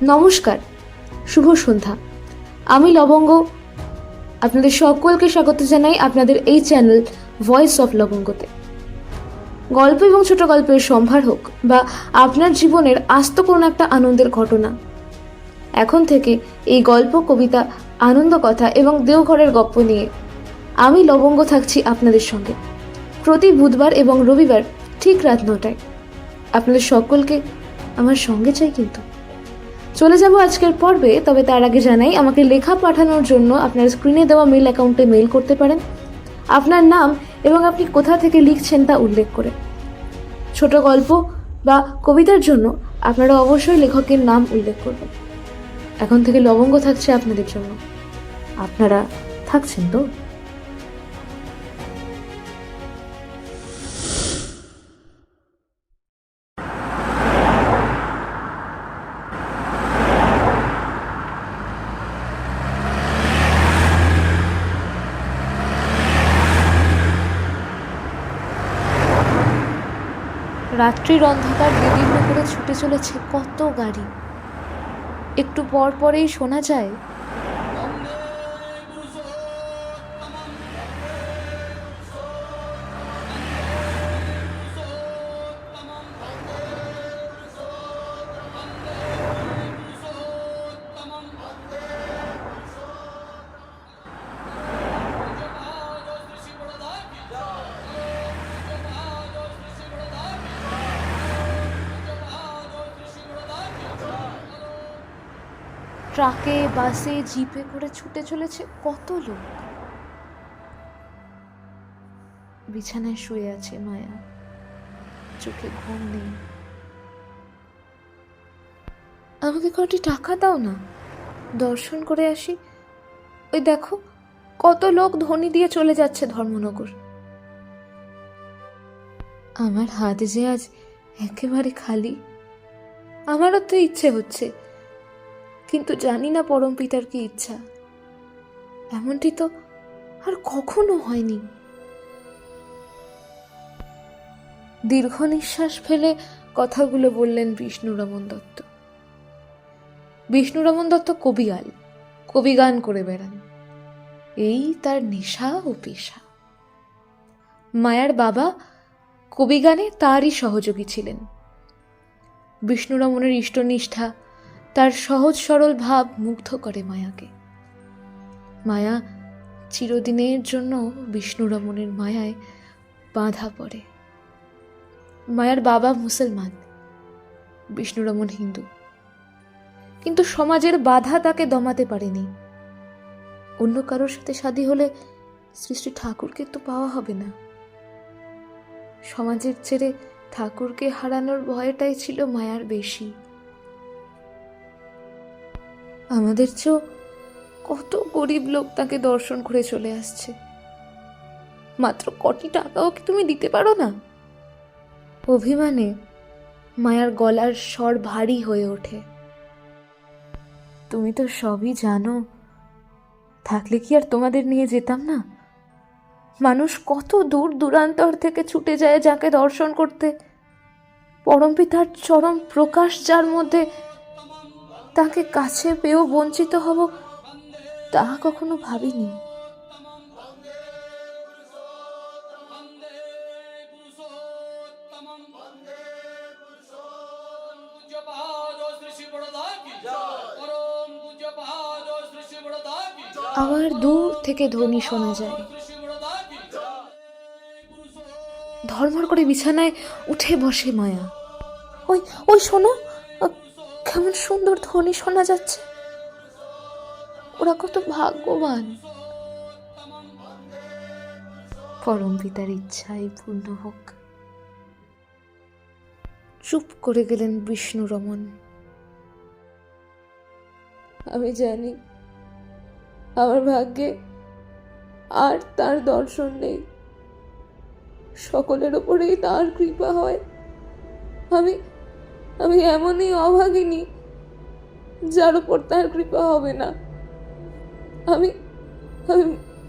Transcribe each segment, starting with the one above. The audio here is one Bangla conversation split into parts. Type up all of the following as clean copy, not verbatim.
নমস্কার, শুভ সন্ধ্যা। আমি লবঙ্গ। আপনাদের সকলকে স্বাগত জানাই আপনাদের এই চ্যানেল ভয়েস অফ লবঙ্গতে। গল্প এবং ছোট গল্পের সম্ভার হোক বা আপনার জীবনের আস্ত কোনো একটা আনন্দের ঘটনা, এখন থেকে এই গল্প, কবিতা, আনন্দ কথা এবং দেওঘরের গপ্প নিয়ে আমি লবঙ্গ থাকছি আপনাদের সঙ্গে প্রতি বুধবার এবং রবিবার ঠিক রাত 9টায়। আপনাদের সকলকে আমার সঙ্গে চাই। কিন্তু চলে যাব আজকের পর্বে, তবে তার আগে জানাই আমাকে লেখা পাঠানোর জন্য আপনার স্ক্রিনে দেওয়া মেল অ্যাকাউন্টে মেল করতে পারেন আপনার নাম এবং আপনি কোথা থেকে লিখছেন তা উল্লেখ করে। ছোট গল্প বা কবিতার জন্য আপনারা অবশ্যই লেখকের নাম উল্লেখ করবেন। এখন থেকে লবঙ্গ থাকছে আপনাদের জন্য। আপনারা থাকছেন তো? রাত্রির অন্ধকার বিদীর্ণ করে ছুটে চলেছে কত গাড়ি। একটু পর পরেই শোনা যায় ট্রাকে, বাসে, জিপে করে ছুটে চলেছে কত লোক। বিছানায় শুয়ে আছে মায়া, চোখে ঘুম নেই। আমাকে কটি টাকা দাও না, দর্শন করে আসি। ওই দেখো কত লোক ধ্বনি দিয়ে চলে যাচ্ছে ধর্মনগর। আমার হাত যে আজ একেবারে খালি। আমারও তো ইচ্ছে হচ্ছে, কিন্তু জানি না পরম পিতার কি ইচ্ছা। এমনটি তো আর কখনো হয়নি। দীর্ঘ নিঃশ্বাস ফেলে কথাগুলো বললেন বিষ্ণুরমন দত্ত। বিষ্ণুরমন দত্ত কবিগাল, কবিগান করে বেড়ান, এই তার নেশা ও পেশা। মায়ার বাবা কবিগানে তারই সহযোগী ছিলেন। বিষ্ণুরমনের ইষ্টনিষ্ঠা, তার সহজ সরল ভাব মুগ্ধ করে মায়াকে। মায়া চিরদিনের জন্য বিষ্ণুরমনের মায়ায় বাঁধা পড়ে। মায়ার বাবা মুসলমান, বিষ্ণুরমন হিন্দু, কিন্তু সমাজের বাধা তাকে দমাতে পারেনি। অন্য কারোর সাথে শাদী হলে শ্রী শ্রী ঠাকুরকে তো পাওয়া হবে না। সমাজের ছেড়ে ঠাকুরকে হারানোর ভয়টাই ছিল মায়ার বেশি। আমাদের চেয়েও কত গরিব লোক তাকে দর্শন করে চলে আসছে। মাত্র কটি টাকাও কি তুমি দিতে পারো না? অভিমানে মায়ার গলার স্বর ভারী হয়ে ওঠে। তুমি তো সবই জানো, থাকলে কি আর তোমাদের নিয়ে যেতাম না? মানুষ কত দূর দূরান্তর থেকে ছুটে যায় যাকে দর্শন করতে। পরমপিতার চরম প্রকাশ যার মধ্যে, তাকে কাছে পেয়েও বঞ্চিত হব তা কখনো ভাবিনি। আবার দূর থেকে ধ্বনি শোনা যায়। ধর্মর করে বিছানায় উঠে বসে মায়া। ওই ওই শোনো, কেমন সুন্দর ধ্বনি শোনা যাচ্ছে। ওরা কত ভাগ্যবান। পরম পিতার ইচ্ছাই পূর্ণ হোক। চুপ করে গেলেন বিষ্ণুরমন। আমি জানি আমার ভাগ্যে আর তার দর্শন নেই। সকলের ওপরেই তার কৃপা হয়। আমি আমি এমনই অভাগিনী যার উপর তার কৃপা হবে না। আমি আমি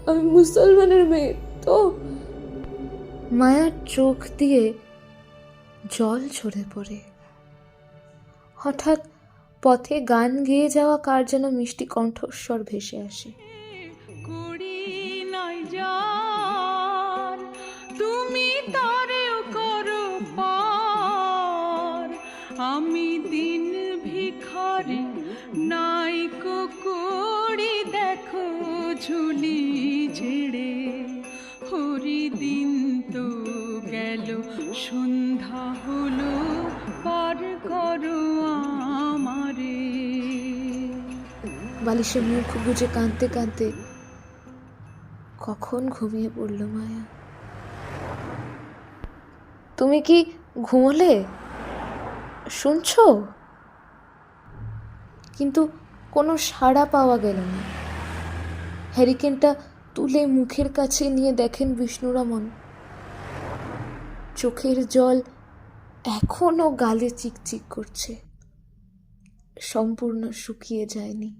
আমি মুসলমানের মেয়ে তো। মায়ার চোখ দিয়ে জল ঝরে পড়ে। হঠাৎ পথে গান গেয়ে যাওয়া কার যেন মিষ্টি কণ্ঠস্বর ভেসে আসে। কুড়ি নয় যার, তুমি তারেও করো পার, আমি দিন ভিখারি নাই কুড়ি, দেখো ঝুলি ছেড়ে হরি, দিন তো গেল সন্ধ্যা হলো, পার করো আমারে। বালিশে মুখ গুজে কাঁদতে কাঁদতে কখন ঘুমিয়ে পড়ল মায়া। তুমি কি ঘুমোলে? শুনছো? কিন্তু কোনো সাড়া পাওয়া গেল না। হ্যারিকেনটা তুলে মুখের কাছে নিয়ে দেখেন বিষ্ণুরমন। চোখের জল এখনো গালে চিকচিক করছে, সম্পূর্ণ শুকিয়ে যায়নি।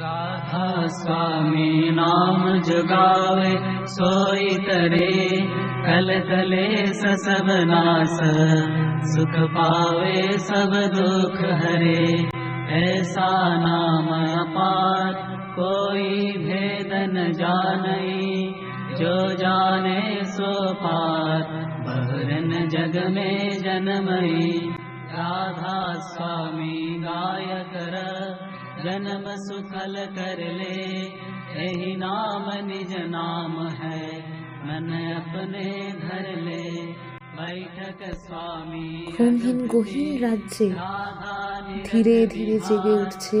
राधा स्वामी नाम जगावे सोई तरे, कल कले सब नास, सुख पावे सब दुख हरे। ऐसा नाम अपार कोई भेद न जानई, जो जाने सो पार बहरन जग में जन्मई। राधा स्वामी गायक जन्म सुखल कर ले, यही नाम निज नाम है, मन अपने घर ले। बैठक स्वामी ঘুমহীন গহীন রাজ্যে ধীরে ধীরে জেগে উঠছে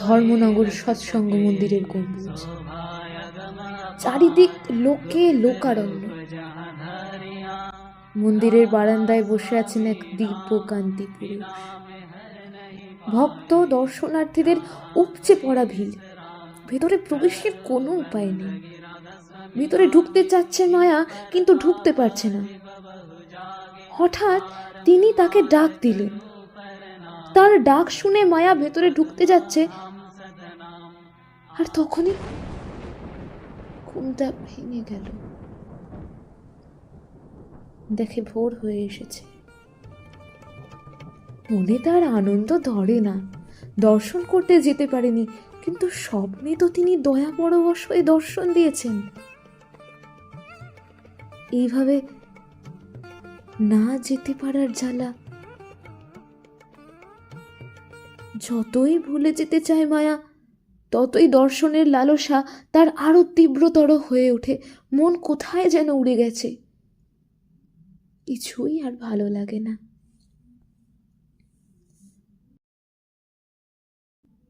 ধর্মনগর সৎসঙ্গ মন্দিরের গম্বুজ। চারিদিক লোকে লোকারণ্য। মন্দিরের বারান্দায় বসে আছেন এক দিব্যকান্তি পুরুষ। ভক্ত দর্শনার্থীদের উপচে পড়া ভিড়। ভেতরে প্রবেশের কোনো উপায় নেই। ভিতরে ঢুকতে চাচ্ছে মায়া, কিন্তু ঢুকতে পারছে না। হঠাৎ তিনি তাকে ডাক দিলেন। তার ডাক শুনে মায়া ভেতরে ঢুকতে যাচ্ছে, আর তখনই ঘুমটা ভেঙে গেল। দেখে ভোর হয়ে এসেছে। মনে তার আনন্দ ধরে না। দর্শন করতে যেতে পারেনি, কিন্তু স্বপ্নে তো তিনি দয়া পরবশ হয়ে দর্শন দিয়েছেন। এইভাবে না যেতে পারার জ্বালা। যতই ভুলে যেতে চায় মায়া, ততই দর্শনের লালসা তার আরো তীব্রতর হয়ে ওঠে। মন কোথায় যেন উড়ে গেছে। কিছুই আর ভালো লাগে না।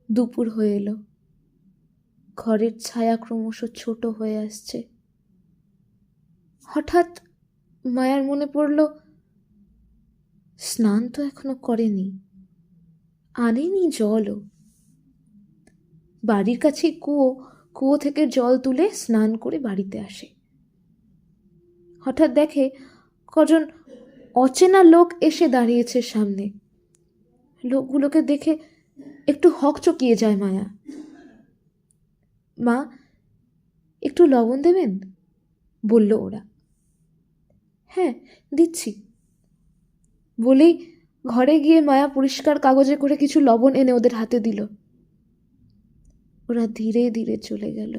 দুপুর হয়ে এলো। ঘরের ছায়া ক্রমশ ছোট হয়ে আসছে। হঠাৎ মায়ার মনে পড়ল, স্নান তো এখনো করেনি, আনেনি জলও। বাড়ির কাছে কুয়ো থেকে জল তুলে স্নান করে বাড়িতে আসে। হঠাৎ দেখে কজন অচেনা লোক এসে দাঁড়িয়েছে সামনে। লোকগুলোকে দেখে একটু হকচকিয়ে যায় মায়া। মা, একটু লবণ দেবেন? বলল ওরা। হ্যাঁ, দিচ্ছি বলেই ঘরে গিয়ে মায়া পরিষ্কার কাগজে করে কিছু লবণ এনে ওদের হাতে দিল। ওরা ধীরে ধীরে চলে গেল।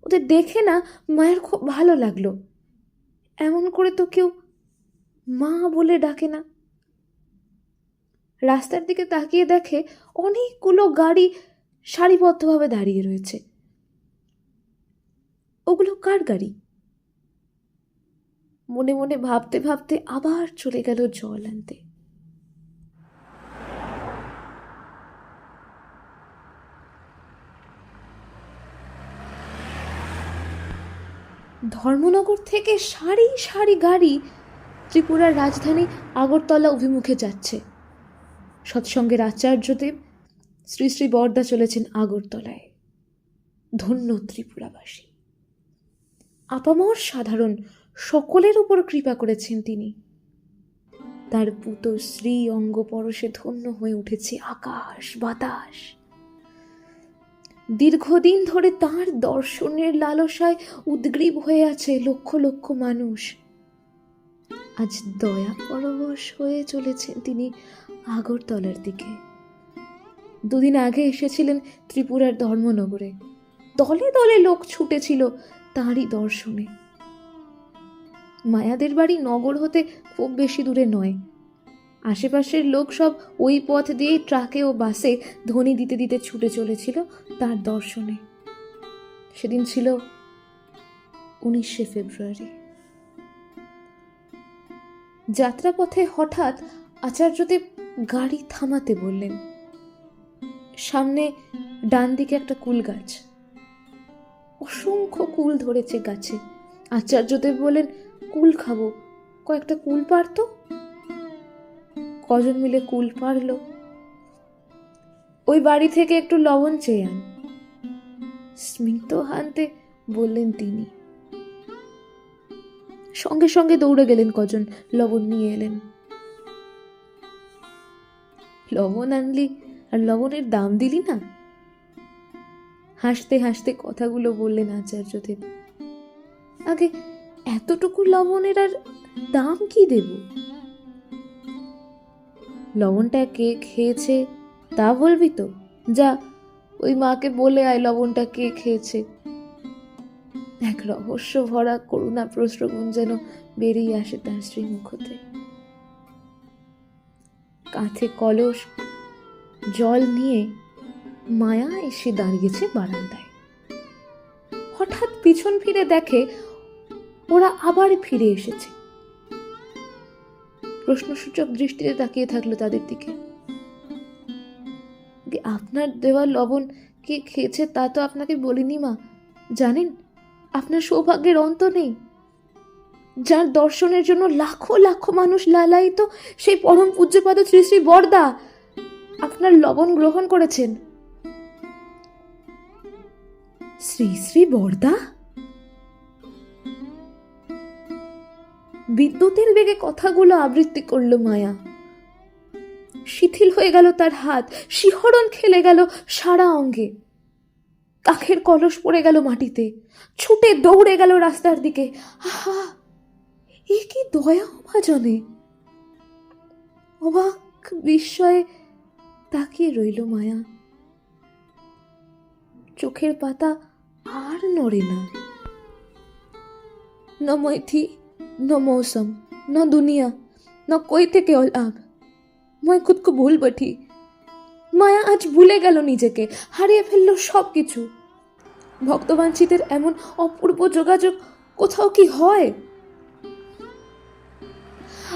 ওদের দেখে না মায়ের খুব ভালো লাগলো। এমন করে তো কেউ মা বলে ডাকে না। রাস্তার দিকে তাকিয়ে দেখে অনেকগুলো গাড়ি সারিবদ্ধভাবে দাঁড়িয়ে রয়েছে। ওগুলো কার গাড়ি? মনে মনে ভাবতে ভাবতে আবার চলে গেল জল আনতে। ধর্মনগর থেকে সারি সারি গাড়ি ত্রিপুরার রাজধানী আগরতলা অভিমুখে যাচ্ছে। সৎসঙ্গের আচার্যদেব শ্রী শ্রী বরদা চলেছেন আগরতলায়। ধন্য ত্রিপুরাবাসী। আপামর সাধারণ সকলের উপর কৃপা করেছেন তিনি। তার পুত শ্রী অঙ্গ পরশে ধন্য হয়ে উঠেছে আকাশ বাতাস। দীর্ঘদিন ধরে তার দর্শনের লালসায় উদ্গ্রীব হয়ে আছে লক্ষ লক্ষ মানুষ। আজ দয়া পরবশ হয়ে চলেছেন তিনি আগরতলার দিকে। দুদিন আগে এসেছিলেন ত্রিপুরার ধর্মনগরে। দলে দলে লোক ছুটেছিল তাঁরই দর্শনে। মায়াদের বাড়ি নগর হতে খুব বেশি দূরে নয়। আশেপাশের লোক সব ওই পথ দিয়েই ট্রাকে ও বাসে ধ্বনি দিতে দিতে ছুটে চলেছিল তার দর্শনে। সেদিন ছিল 19শে ফেব্রুয়ারি। যাত্রাপথে হঠাৎ আচার্যদেব গাড়ি থামাতে বললেন। সামনে ডান দিকে একটা কুল গাছ, অসংখ্য কুল ধরেছে গাছে। আচার্যদেব বলেন, কুল খাবো, কয়েকটা কুল পারতো। কজন মিলে কুল পারলো। ওই বাড়ি থেকে একটু লবণ চেয়ে আন, স্মিত হানতে বললেন তিনি। সঙ্গে সঙ্গে দৌড়ে গেলেন কজন, লবণ নিয়ে এলেন। লবণ আনলি আর লবণের দাম দিলি না? হাসতে হাসতে কথাগুলো বললেন আচার্যদেব। আগে এতটুকু লবণের আর দাম কি দেব? লবণটা কে খেয়েছে তা বলবি তো? যা, ওই মাকে বলে আয় লবণটা কে খেয়েছে। এক রহস্য ভরা করুণা প্রশ্রবণ যেন বেরিয়ে আসে তার শ্রীমুখ হতে। কাঁধে কলস, জল নিয়ে মায়া এসে দাঁড়িয়েছে বারান্দায়। হঠাৎ পিছন ফিরে দেখে ওরা আবার ফিরে এসেছে। প্রশ্নসূচক দৃষ্টিতে তাকিয়ে থাকলো তাদের দিকে। আপনার দেওয়া লবণ কে খেয়েছে তা তো আপনাকে বলিনি মা। জানেন, আপনার সৌভাগ্যের অন্ত নেই। যার দর্শনের জন্য লাখো লাখো মানুষ লালায়িত, সেই পরম পূজ্যপাদ শ্রী শ্রী বরদা আপনার লবণ গ্রহণ করেছেন। শ্রী শ্রী বরদা? বিদ্যুতের বেগে কথাগুলো আবৃত্তি করল মায়া। শিথিল হয়ে গেল তার হাত, শিহরণ খেলে গেল সারা অঙ্গে। কাখের কলস পড়ে গেল মাটিতে, ছুটে দৌড়ে গেল রাস্তার দিকে। আহা, এ কি দয়া অভাজনে! অবাক বিস্ময়ে তাকিয়ে রইল মায়া। চোখের পাতা আর নড়ে না। न मैं थी, न मौसम, न दुनिया, न कोई थे केवल आप। मैं खुद को भूल बैठी। মায়া আজ ভুলে গেল নিজেকে, হারিয়ে ফেললো সবকিছু। ভক্তবাঞ্ছিতের এমন অপূর্ব যোগাযোগ কোথাও কি হয়?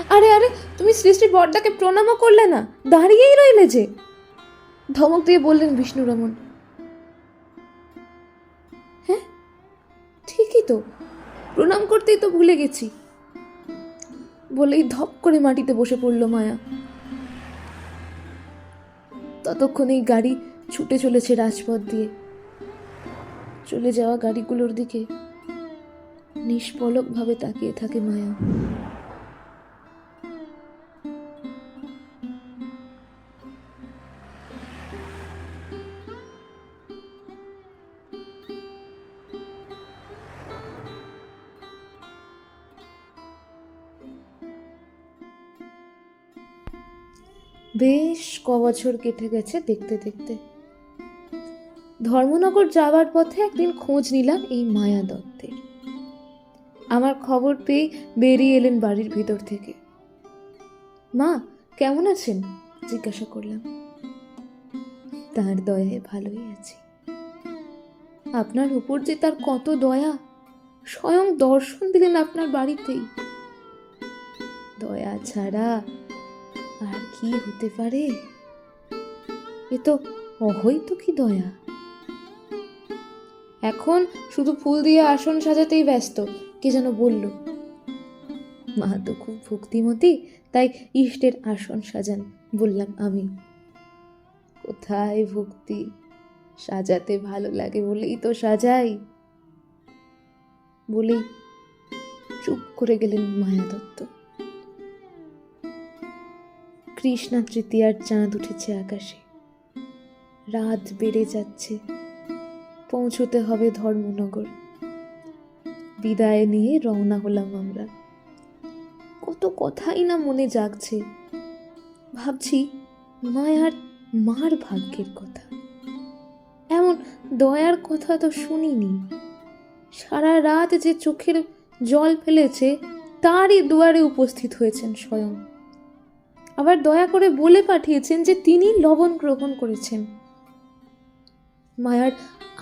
আরে আরে, তুমি শ্রী শ্রী বরদাকে প্রণামও করলে না, দাঁড়িয়েই রইলে যে! ধমক দিয়ে বললেন বিষ্ণুরমন। হ্যাঁ, ঠিকই তো, প্রণাম করতেই তো ভুলে গেছি বলেই ধপ করে মাটিতে বসে পড়ল মায়া। ততক্ষণেই গাড়ি ছুটে চলেছে রাজপথ দিয়ে। চলে যাওয়া গাড়িগুলোর দিকে নিষ্পলক ভাবে তাকিয়ে থাকে মায়া। বেশ কবছর কেটে গেছে দেখতে দেখতে। ধর্মনগর যাওয়ার পথে একদিন খোঁজ নিলাম এই মায়া দত্তের। আমার খবর পেয়ে বেরিয়ে এলেন বাড়ির ভিতর থেকে। মা, কেমন আছেন জিজ্ঞাসা করলাম। তার দয়ায় ভালোই আছি। আপনার উপর যে তার কত দয়া, স্বয়ং দর্শন দিলেন আপনার বাড়িতেই। দয়া ছাড়া আর কি হতে পারে? এ তো অহৈতুকী দয়া। এখন শুধু ফুল দিয়ে আসন সাজাতেই ব্যস্ত, কে যেন বলল। মা তো খুব ভক্তিমতী, তাই ইষ্টের আসন সাজান, বললাম আমি। কোথায় ভক্তি, সাজাতে ভালো লাগে বলেই তো সাজাই, বলেই চুপ করে গেলেন মায়া দত্ত। কৃষ্ণা তৃতীয়ার চাঁদ উঠেছে আকাশে, রাত বেড়ে যাচ্ছে, পৌঁছতে হবে ধর্মনগর। বিদায় নিয়ে রওনা হলাম আমরা। কত কথাই না মনে জাগছে। ভাবছি মায়ার মার ভাগ্যের কথা। এমন দয়ার কথা তো শুনিনি। সারা রাত যে চোখের জল ফেলেছে তারই দুয়ারে উপস্থিত হয়েছেন স্বয়ং। আবার দয়া করে বলে পাঠিয়েছেন যে তিনি লবণ গ্রহণ করেছেন। মায়ার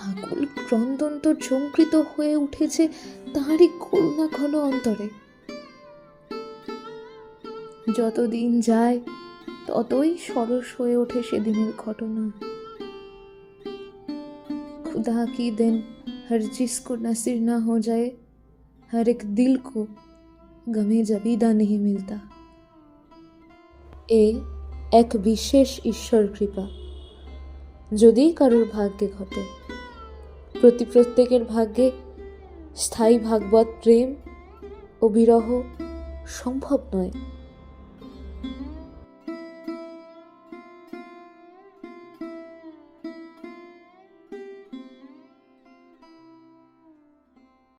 আকুল ক্রন্দন তো ঝঙ্কৃত হয়ে উঠেছে তাঁরই করুণা ঘন অন্তরে। যতদিন যায় ততই সরস হয়ে ওঠে সেদিনের ঘটনা। खुदा की दिन हर जिसको नसीर ना हो जाए, हर एक दिल को गमे जबीदा नहीं मिलता। এ এক বিশেষ ঈশ্বর কৃপা, যদি কারোর ভাগ্যে ঘটে। প্রত্যেকের ভাগ্যে স্থায়ী ভাগবত প্রেম ও বিরহ সম্ভব নয়।